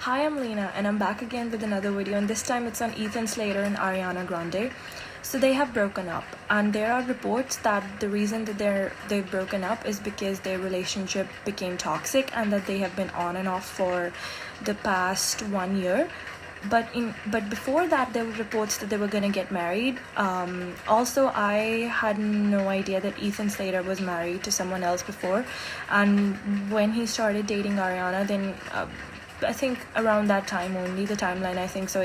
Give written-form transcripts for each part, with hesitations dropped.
Hi, I'm Lena, and I'm back again with another video, and this time it's on Ethan, Slater and Ariana Grande. So they have broken up, and there are reports that the reason that they've broken up is because their relationship became toxic and that they have been on and off for the past 1 year. But before that, there were reports that they were gonna get married. Also, I had no idea that Ethan Slater was married to someone else before, and when he started dating Ariana, then I think around that time only, the timeline, I think so,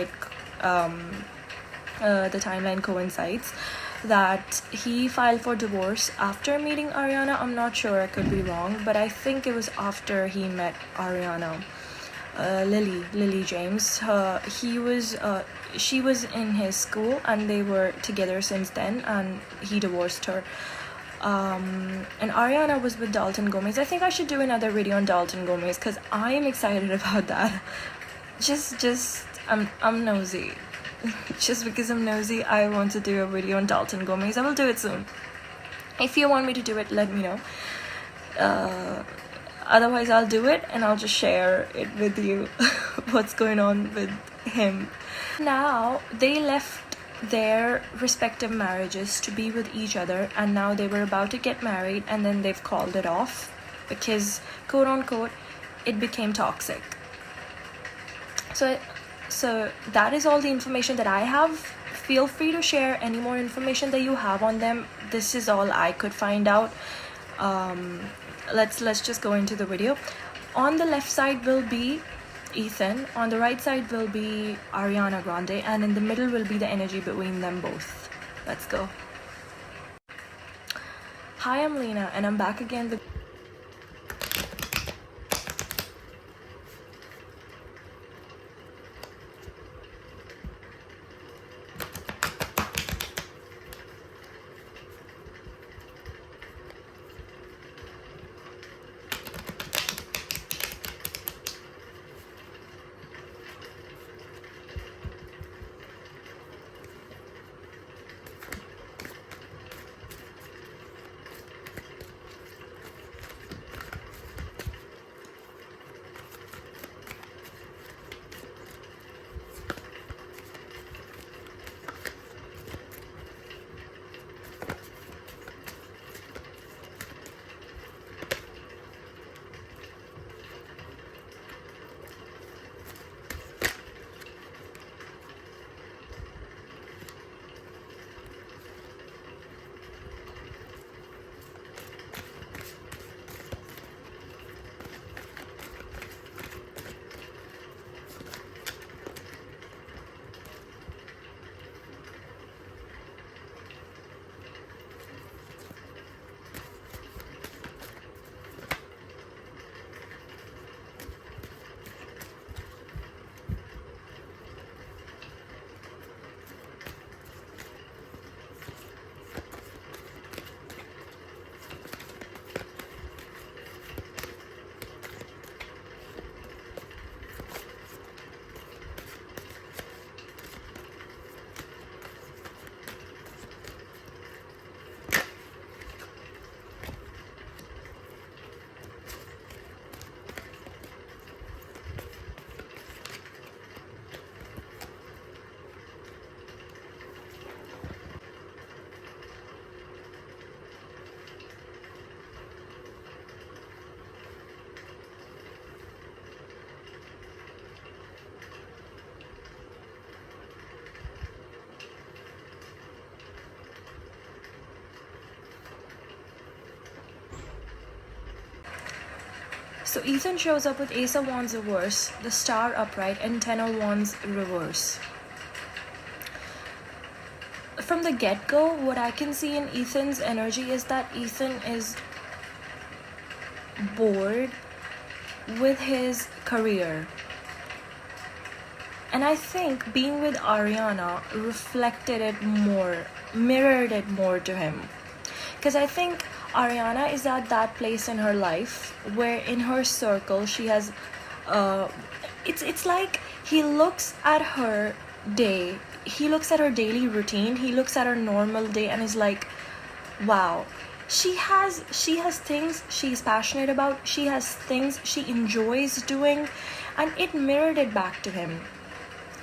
the timeline coincides that he filed for divorce after meeting Ariana. I'm not sure, I could be wrong, but I think it was after he met Ariana. Lily James. She was in his school and they were together since then, and he divorced her. And Ariana was with Dalton Gomez. I think I should do another video on Dalton Gomez because I am excited about that. I'm nosy. Just because I'm nosy, I want to do a video on Dalton Gomez. I will do it soon. If you want me to do it, let me know. Otherwise, I'll do it and I'll just share it with you what's going on with him. Now, they left their respective marriages to be with each other, and now they were about to get married, and then they've called it off because, quote unquote, it became toxic. So that is all the information that I have. Feel free to share any more information that you have on them. This is all I could find out. Let's just go into the video. On the left side will be Ethan, on the right side will be Ariana Grande, and in the middle will be the energy between them both. Let's go. Hi, I'm Lena, and I'm back again with So Ethan shows up with Ace of Wands reverse, the Star upright, and Ten of Wands reverse. From the get-go, what I can see in Ethan's energy is that Ethan is bored with his career. And I think being with Ariana reflected it more, mirrored it more to him. Because I think Ariana is at that place in her life where in her circle she has it's like he looks at her day, he looks at her daily routine, he looks at her normal day and is like, wow, she has things she's passionate about, she has things she enjoys doing, and it mirrored it back to him.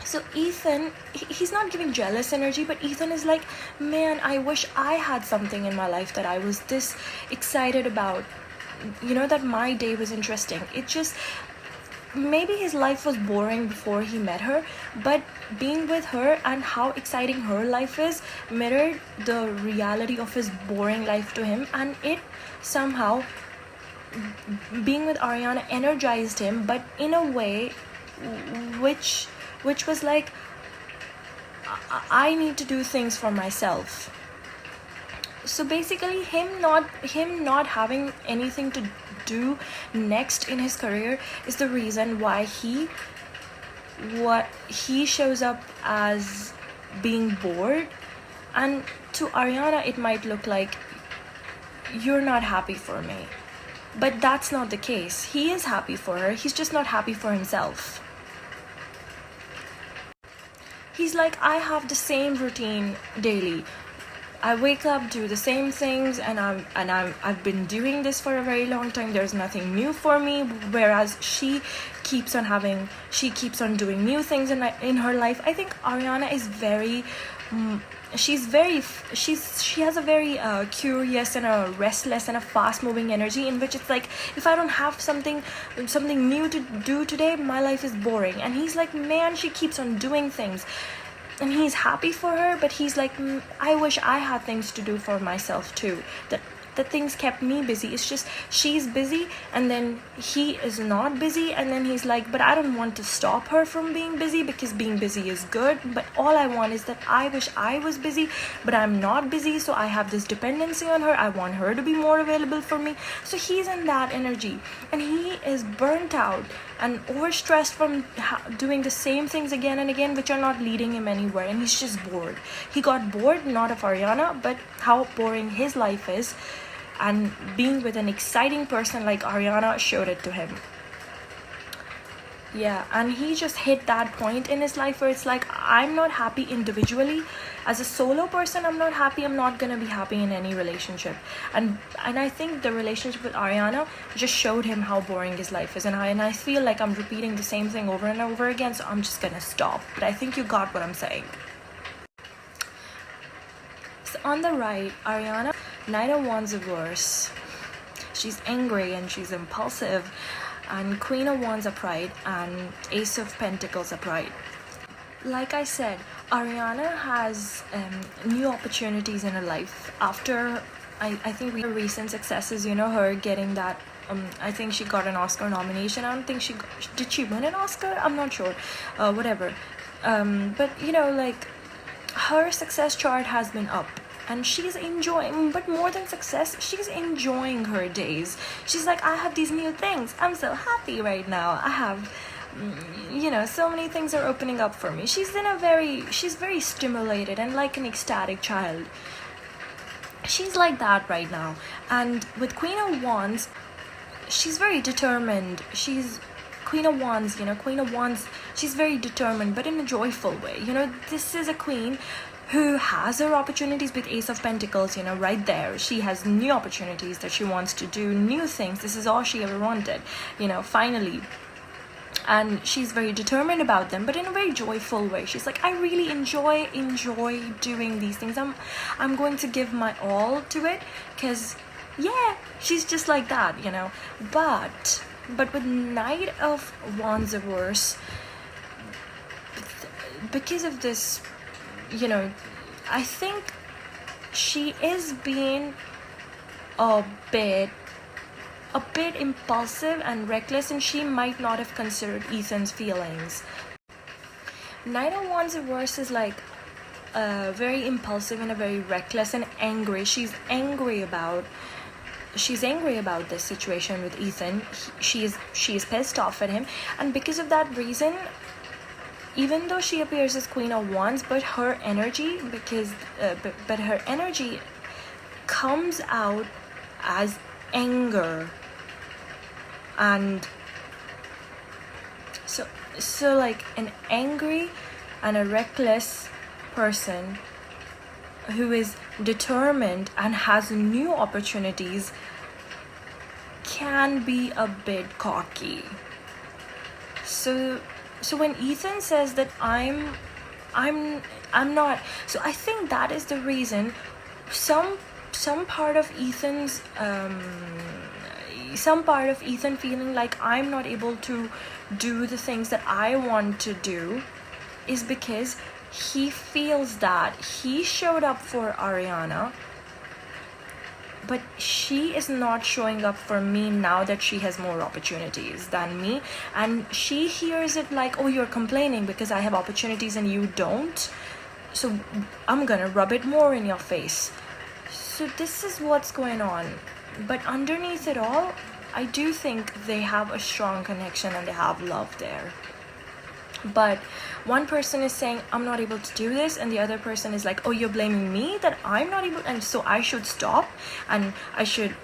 So Ethan, he's not giving jealous energy, but Ethan is like, man, I wish I had something in my life that I was this excited about, that my day was interesting. It just, maybe his life was boring before he met her, but being with her and how exciting her life is mirrored the reality of his boring life to him, and it somehow, being with Ariana energized him, but in a way which was like, I need to do things for myself. So basically, him not having anything to do next in his career is the reason why he shows up as being bored. And to Ariana, it might look like, you're not happy for me, but that's not the case. He is happy for her, he's just not happy for himself. He's like, I have the same routine daily. I wake up, do the same things, and I've been doing this for a very long time. There's nothing new for me. Whereas she keeps on doing new things in her life. I think Ariana is very, she has a very curious and a restless and a fast-moving energy, in which it's like, if I don't have something new to do today, my life is boring. And he's like, man, she keeps on doing things. And he's happy for her, but he's like, I wish I had things to do for myself too. That things kept me busy. It's just, she's busy, and then he is not busy, and then he's like, but I don't want to stop her from being busy, because being busy is good, but all I want is that I wish I was busy, but I'm not busy, so I have this dependency on her. I want her to be more available for me. So he's in that energy, and he is burnt out and overstressed from doing the same things again and again, which are not leading him anywhere, and he's just bored. He got bored, not of Ariana, but how boring his life is, and being with an exciting person like Ariana showed it to him. Yeah, and he just hit that point in his life where it's like, I'm not happy individually. As a solo person, I'm not happy. I'm not gonna be happy in any relationship. And I think the relationship with Ariana just showed him how boring his life is. And I feel like I'm repeating the same thing over and over again, so I'm just gonna stop. But I think you got what I'm saying. So on the right, Ariana, Knight of Wands reverse. She's angry and she's impulsive, and Queen of Wands upright, and Ace of Pentacles upright. Like I said, Ariana has new opportunities in her life after I think her recent successes, her getting that I think she got an Oscar nomination. I don't think did she win an Oscar? I'm not sure. Whatever. But like, her success chart has been up, and she's enjoying, but more than success, she's enjoying her days. She's like, I have these new things, I'm so happy right now. I have, so many things are opening up for me. She's very stimulated and like an ecstatic child. She's like that right now. And with Queen of Wands, she's very determined. She's Queen of Wands, Queen of Wands, she's very determined, but in a joyful way. This is a queen who has her opportunities with Ace of Pentacles, right there. She has new opportunities that she wants to do, new things. This is all she ever wanted, finally. And she's very determined about them, but in a very joyful way. She's like, I really enjoy doing these things. I'm going to give my all to it, because, yeah, she's just like that, But with Knight of Wands reverse, because of this, I think she is being a bit impulsive and reckless, and she might not have considered Ethan's feelings. Knight of Wands reverse is like very impulsive and very reckless and angry. She's angry about this situation with Ethan. She is pissed off at him, and because of that reason, even though she appears as Queen of Wands, but her energy, but her energy comes out as anger. And so like an angry and a reckless person who is determined and has new opportunities can be a bit cocky. So when Ethan says that I'm not, so I think that is the reason some part of Ethan's some part of Ethan feeling like I'm not able to do the things that I want to do is because he feels that he showed up for Ariana, but she is not showing up for me now that she has more opportunities than me. And she hears it like, oh, you're complaining because I have opportunities and you don't, so I'm gonna rub it more in your face. So this is what's going on. But underneath it all, I do think they have a strong connection and they have love there. But one person is saying, I'm not able to do this, and the other person is like, oh, you're blaming me that I'm not able, and so I should stop, and I should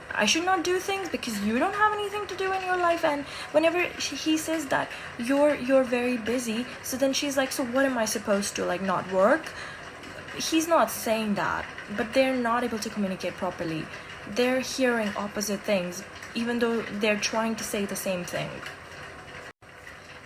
not do things because you don't have anything to do in your life. And whenever he says that you're very busy, so then she's like, so what am I supposed to, like, not work? He's not saying that, but they're not able to communicate properly. They're hearing opposite things even though they're trying to say the same thing.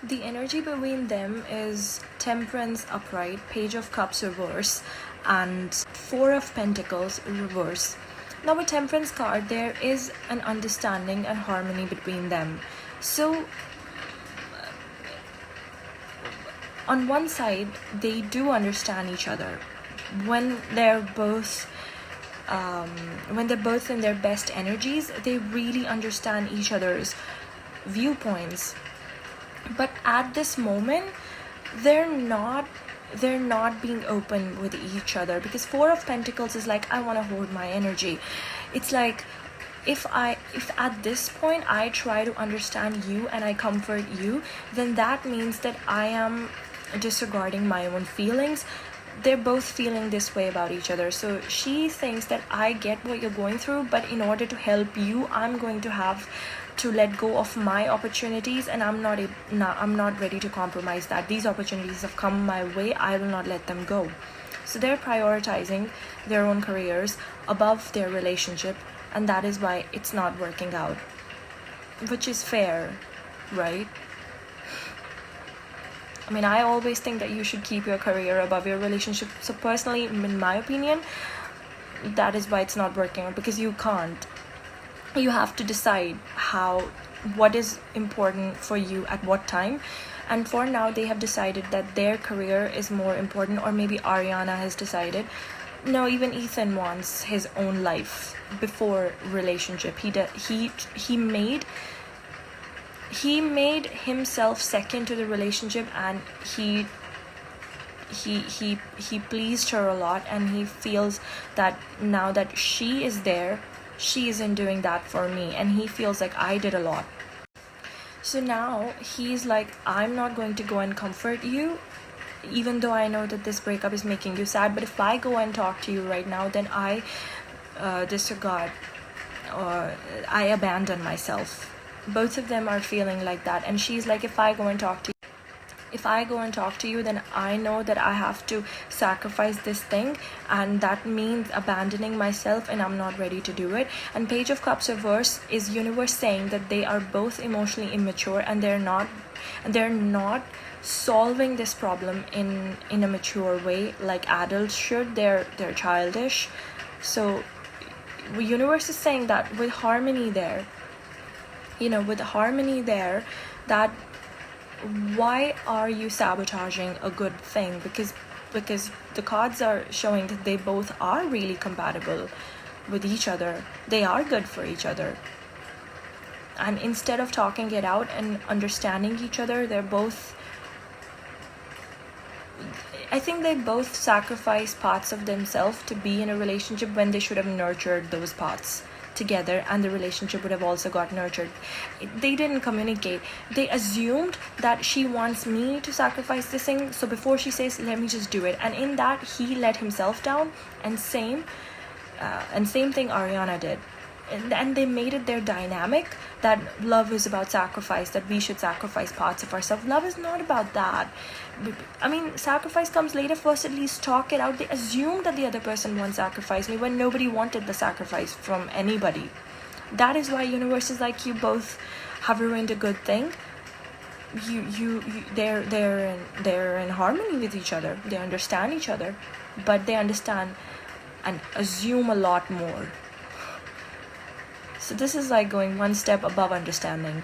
The energy between them is Temperance upright, Page of Cups reverse, and Four of Pentacles reverse. Now with Temperance card, there is an understanding and harmony between them. So on one side, they do understand each other. When they're both in their best energies, they really understand each other's viewpoints. But at this moment, they're not being open with each other, because Four of Pentacles is like, I want to hold my energy. It's like, if at this point I try to understand you and I comfort you, then that means that I am disregarding my own feelings. They're both feeling this way about each other. So she thinks that I get what you're going through, but in order to help you, I'm going to have to let go of my opportunities, and I'm not ready to compromise that. These opportunities have come my way, I will not let them go. So they're prioritizing their own careers above their relationship, and that is why it's not working out, which is fair, right? I mean, I always think that you should keep your career above your relationship. So personally, in my opinion, that is why it's not working out, because you can't. You have to decide what is important for you at what time. And for now, they have decided that their career is more important, or maybe Ariana has decided. No, even Ethan wants his own life before relationship. He made himself second to the relationship, and he pleased her a lot, and he feels that now that she is there, she isn't doing that for me, and he feels like I did a lot. So now he's like, I'm not going to go and comfort you, even though I know that this breakup is making you sad, but if I go and talk to you right now, then I disregard, or I abandon myself. Both of them are feeling like that, and she's like, if I go and talk to you, then I know that I have to sacrifice this thing, and that means abandoning myself, and I'm not ready to do it. And Page of Cups reverse is universe saying that they are both emotionally immature, and they're not solving this problem in a mature way like adults should. They're childish. So the universe is saying that with harmony there, that why are you sabotaging a good thing? Because the cards are showing that they both are really compatible with each other. They are good for each other. And instead of talking it out and understanding each other, I think they both sacrifice parts of themselves to be in a relationship when they should have nurtured those parts together, and the relationship would have also got nurtured. They didn't communicate. They assumed that she wants me to sacrifice this thing, so before she says, let me just do it, and in that he let himself down. And same thing Ariana did. and they made it their dynamic that love is about sacrifice, that we should sacrifice parts of ourselves. Love is not about that. I mean, sacrifice comes later. First, at least talk it out. They assume that the other person won't sacrifice me when nobody wanted the sacrifice from anybody. That is why universes like you both have ruined a good thing. They're in harmony with each other. They understand each other, but they understand and assume a lot more. So this is like going one step above understanding.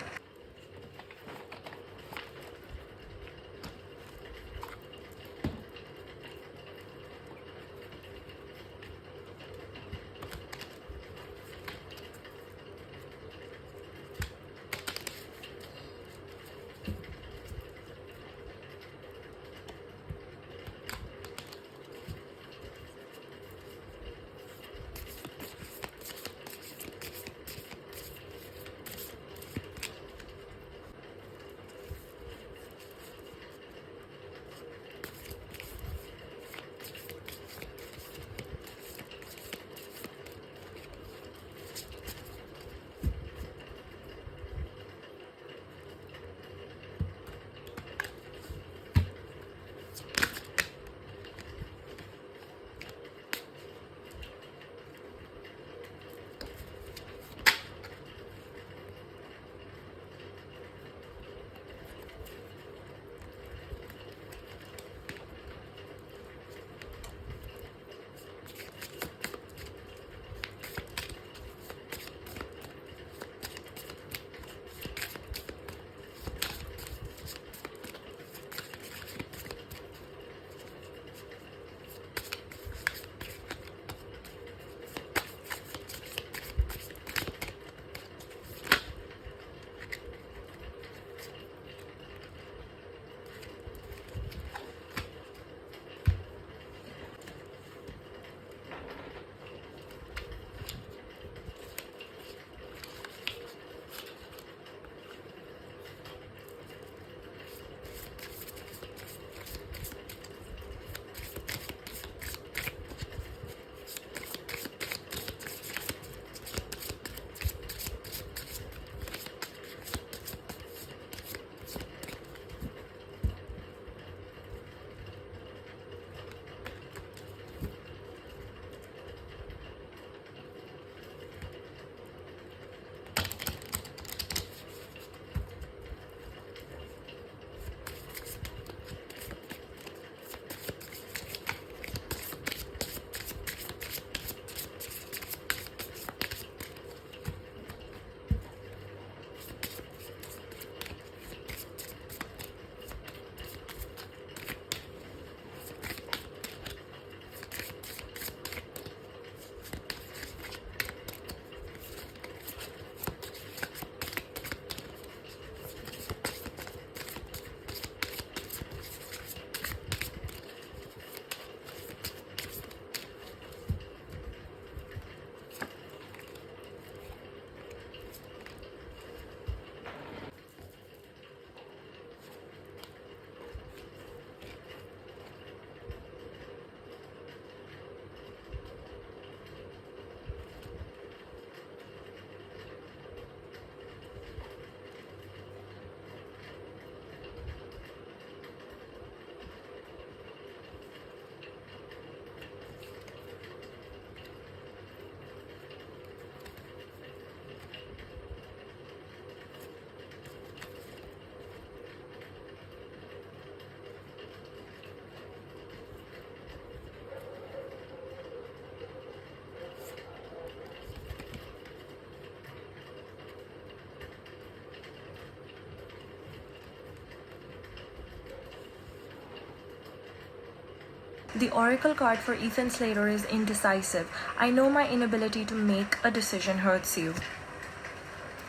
The oracle card for Ethan Slater is indecisive. I know my inability to make a decision hurts you.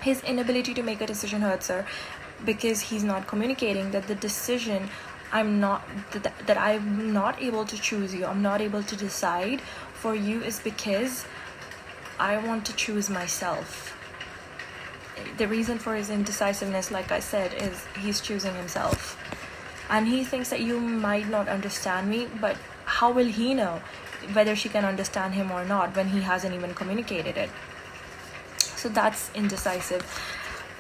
His inability to make a decision hurts her because he's not communicating that the decision I'm not able to choose you, I'm not able to decide for you is because I want to choose myself. The reason for his indecisiveness, like I said, is he's choosing himself. And he thinks that you might not understand me, but how will he know whether she can understand him or not when he hasn't even communicated it? So that's indecisive.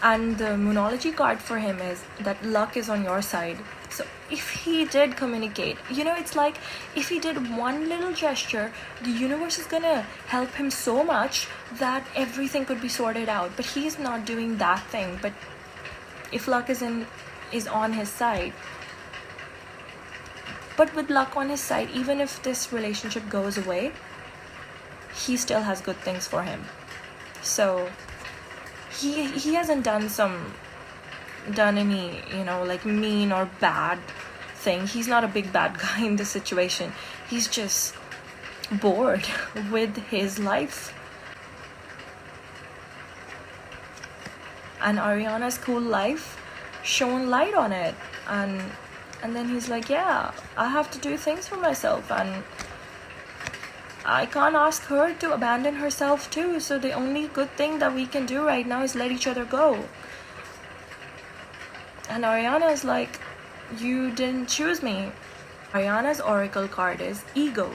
And the moonology card for him is that luck is on your side. So if he did communicate, it's like if he did one little gesture, the universe is gonna help him so much that everything could be sorted out. But he's not doing that thing. But if luck is on his side, but with luck on his side, even if this relationship goes away, he still has good things for him. So he hasn't done any like mean or bad thing. He's not a big bad guy in this situation. He's just bored with his life. And Ariana's cool life shone light on it, and then he's like, yeah, I have to do things for myself, and I can't ask her to abandon herself too. So the only good thing that we can do right now is let each other go. And Ariana is like, you didn't choose me. Ariana's oracle card is ego.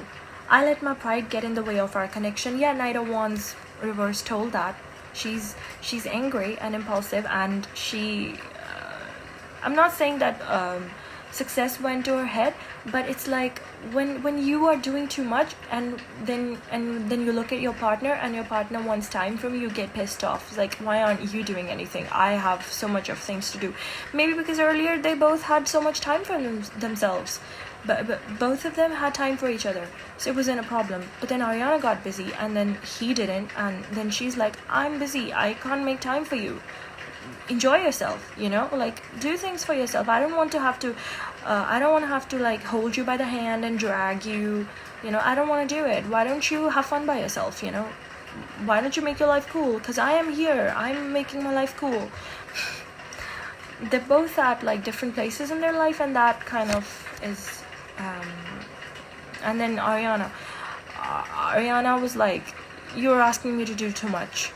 I let my pride get in the way of our connection. Yeah, Knight of Wands reverse told that. She's angry and impulsive, and I'm not saying that success went to her head, but it's like when you are doing too much and then you look at your partner and your partner wants time from you, you get pissed off. It's like, why aren't you doing anything? I have so much of things to do. Maybe because earlier they both had so much time for themselves, but both of them had time for each other, so it wasn't a problem. But then Ariana got busy and then he didn't, and then she's like, I'm busy, I can't make time for you. Enjoy yourself, like do things for yourself. I don't want to have to like hold you by the hand and drag you, I don't want to do it. Why don't you have fun by yourself? Why don't you make your life cool? Because I am here, I'm making my life cool. They're both at like different places in their life, and that kind of is and then Ariana was like, you're asking me to do too much,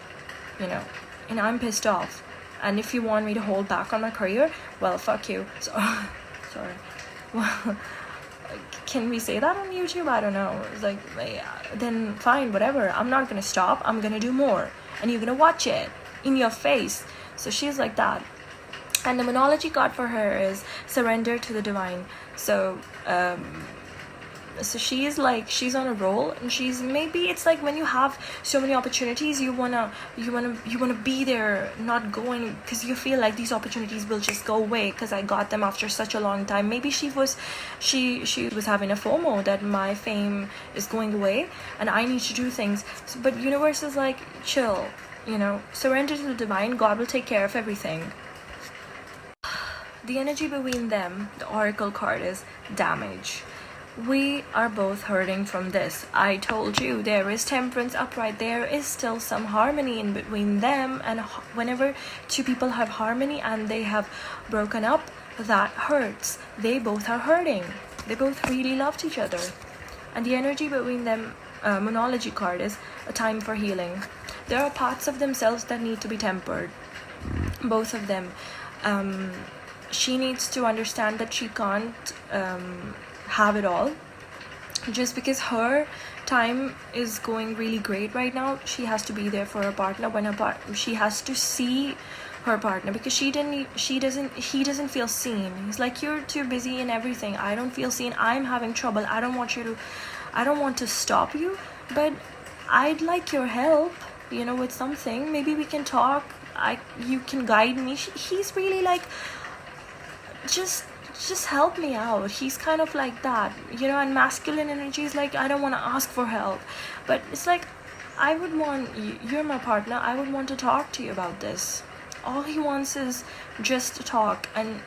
and I'm pissed off. And if you want me to hold back on my career, well, fuck you. So, sorry. Well, can we say that on YouTube? I don't know. It's like, then fine, whatever. I'm not gonna stop. I'm gonna do more, and you're gonna watch it in your face. So she's like that. And the moonology card for her is surrender to the divine. So she's on a roll, and maybe it's like when you have so many opportunities, you wanna be there, not going because you feel like these opportunities will just go away because I got them after such a long time. Maybe she was having a FOMO that my fame is going away and I need to do things. But universe is like, chill, surrender to the divine. God will take care of everything. The energy between them, the oracle card, is damage. We are both hurting from this. I told you there is temperance upright. There is still some harmony in between them, and whenever two people have harmony and they have broken up, that hurts. They both are hurting. They both really loved each other. And the energy between them, moonology card, is a time for healing. There are parts of themselves that need to be tempered. Both of them. She needs to understand that she can't have it all. Just because her time is going really great right now, she has to be there for her partner. She has to see her partner, because he doesn't feel seen. He's like, you're too busy in everything. I don't feel seen. I'm having trouble. I don't want to stop you, but I'd like your help, with something. Maybe we can talk. You can guide me. He's really like, just help me out. He's kind of like that, and masculine energy is like, I don't want to ask for help, but it's like, I would want you're my partner, I would want to talk to you about this. All he wants is just to talk, and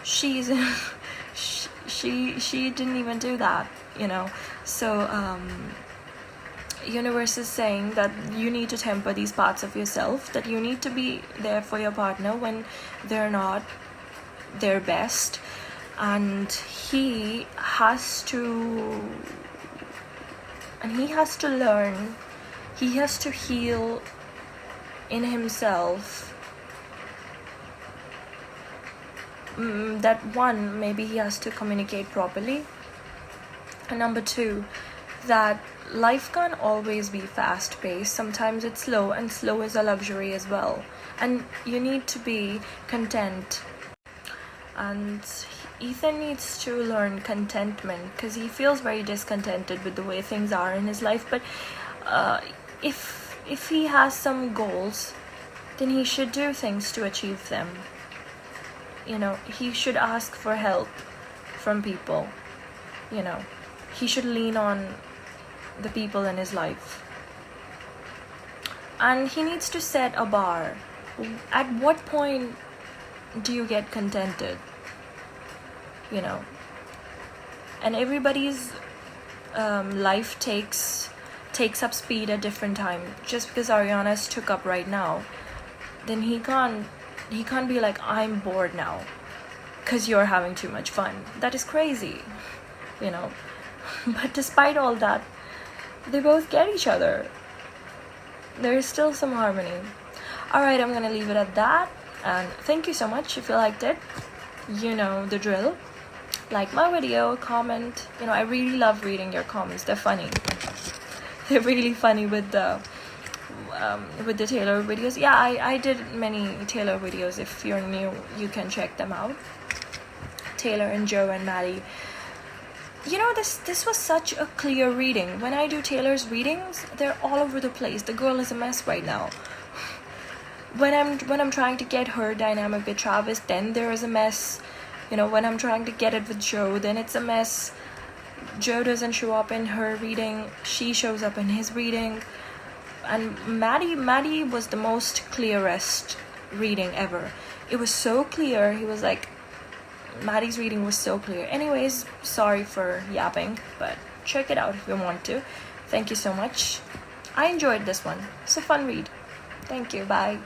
she didn't even do that, so universe is saying that you need to temper these parts of yourself, that you need to be there for your partner when they're not their best. And he has to learn, he has to heal in himself. That one, maybe he has to communicate properly, and number two, that life can't always be fast paced. Sometimes it's slow, and slow is a luxury as well. And you need to be content. And Ethan needs to learn contentment because he feels very discontented with the way things are in his life. But if he has some goals, then he should do things to achieve them. You know, he should ask for help from people. You know, he should lean on the people in his life. And he needs to set a bar. At what point do you get contented? You know, and everybody's life takes up speed at different time. Just because Ariana's took up right now, then he can't be like, I'm bored now because you're having too much fun. That is crazy, you know. But despite all that, they both get each other. There is still some harmony. Alright, I'm gonna leave it at that, and thank you so much. If you liked it, you know the drill. Like my video, comment. You know, I really love reading your comments. They're funny. They're really funny with the Taylor videos. Yeah, I did many Taylor videos. If you're new, you can check them out. Taylor and Joe and Matty. You know, this was such a clear reading. When I do Taylor's readings, they're all over the place. The girl is a mess right now. When I'm trying to get her dynamic with Travis, then there is a mess. You know, when I'm trying to get it with Joe, then it's a mess. Joe doesn't show up in her reading. She shows up in his reading. And Matty was the most clearest reading ever. It was so clear. He was like, Matty's reading was so clear. Anyways, sorry for yapping, but check it out if you want to. Thank you so much. I enjoyed this one. It's a fun read. Thank you. Bye.